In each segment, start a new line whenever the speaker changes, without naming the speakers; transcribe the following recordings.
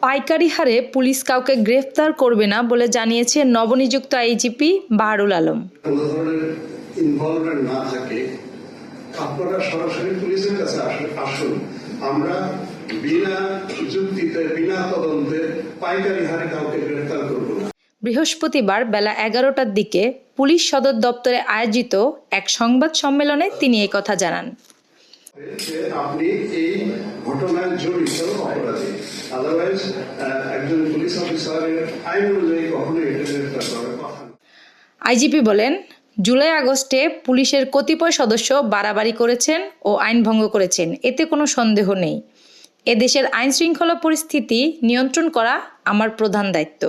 পাইকারি হারে পুলিশ কাউকে গ্রেফতার করবে না বলে জানিয়েছে নবনিযুক্ত আইজিপি বাহারুল আলম।
কোনো ধরনের ইনভলভমেন্ট না থাকে আপনারা সরাসরি পুলিশের কাছে আসুন, আমরা বিনা যুক্তিতে বিনা তদন্তে পাইকারি হারে কাউকে গ্রেফতার করব না।
বৃহস্পতিবার বেলা 11টার দিকে পুলিশ সদর দপ্তরে আয়োজিত এক সংবাদ সম্মেলনে তিনি এই কথা জানান।
আপনি এই ঘটনায় জড়িত অপরাধী, আদারওয়াইজ একজন পুলিশ অফিসারের আইন অনুযায়ী কখনোই এটা গ্রেফতার করার কথা না।
আইজিপি বলেন, জুলাই আগস্টে পুলিশের কতিপয় সদস্য বাড়াবাড়ি করেছেন ও আইন ভঙ্গ করেছেন, এতে কোনো সন্দেহ নেই। এদেশের আইন শৃঙ্খলা পরিস্থিতি নিয়ন্ত্রণ করা আমার প্রধান দায়িত্ব।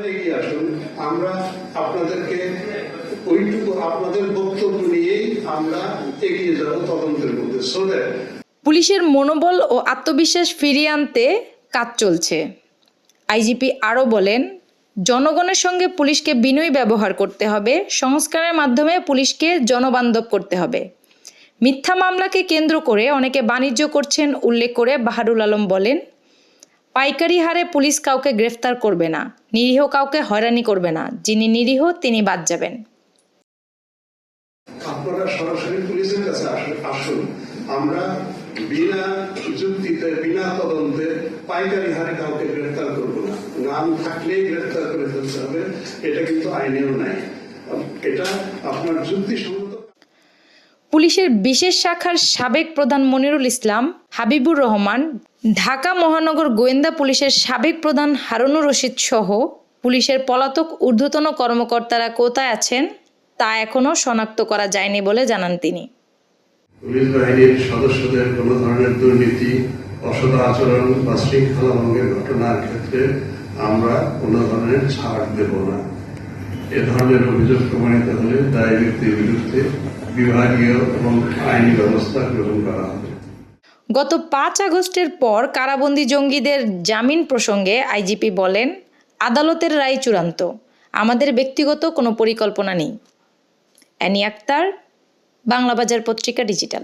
এগিয়ে আসুন, আমরা আপনাদেরকে ওইটুকু আপনাদের বক্তব্য নিয়েই আমরা এগিয়ে যাব তদন্তের মধ্যে।
পুলিশের মনোবল ও আত্মবিশ্বাস ফিরিয়ে আনতে কাজ চলছে। আইজিপি আরও বলেন, জনগণের সঙ্গে পুলিশকে বিনয়ী ব্যবহার করতে হবে, সংস্কারের মাধ্যমে পুলিশকে জনবান্ধব করতে হবে। মিথ্যা মামলাকে কেন্দ্র করে অনেকে বাণিজ্য করছেন উল্লেখ করে বাহারুল আলম বলেন, পাইকারি হারে পুলিশ কাউকে গ্রেফতার করবে না, নিরীহ কাউকে হয়রানি করবে না, যিনি নিরীহ তিনি বাদ যাবেন।
আপনারা সরাসরি পুলিশের কাছে আসুন, আমরা বিনা যুক্তিতে বিনা তদন্তে পাইকারি হারে কাউকে গ্রেফতার করব না। নাম থাকলেই গ্রেফতার করে ফেলতে হবে, এটা কিন্তু আইনেও নাই, এটা আপনার যুক্তিসঙ্গত।
পুলিশের বিশেষ শাখার সাবেক প্রধান মনিরুল ইসলাম, হাবিবুর রহমান, ঢাকা মহানগর গোয়েন্দা পুলিশের সাবেক প্রধান হারুনুর রশিদ সহ পুলিশের পলাতক ঊর্ধ্বতন কর্মকর্তারা কোথায় আছেন তা এখনও শনাক্ত করা যায়নি বলে জানান তিনি।
পুলিশ বাহিনীর সদস্যদের কোনো ধরনের দুর্নীতি, অসৎ আচরণ বা শৃঙ্খলা ভঙ্গের ঘটনার ক্ষেত্রে আমরা কোনো ধরনের ছাড় দেব না। এ ধরনের অভিযোগ প্রমাণিত হলে দায়ী ব্যক্তির বিরুদ্ধে বিভাগীয় এবং আইনি ব্যবস্থা গ্রহণ করা হবে।
গত 5 আগস্টের পর কারাবন্দী জঙ্গিদের জামিন প্রসঙ্গে আইজিপি বলেন, আদালতের রায় চূড়ান্ত, আমাদের ব্যক্তিগত কোনো পরিকল্পনা নেই। অ্যানি আক্তার, বাংলাবাজার পত্রিকা ডিজিটাল।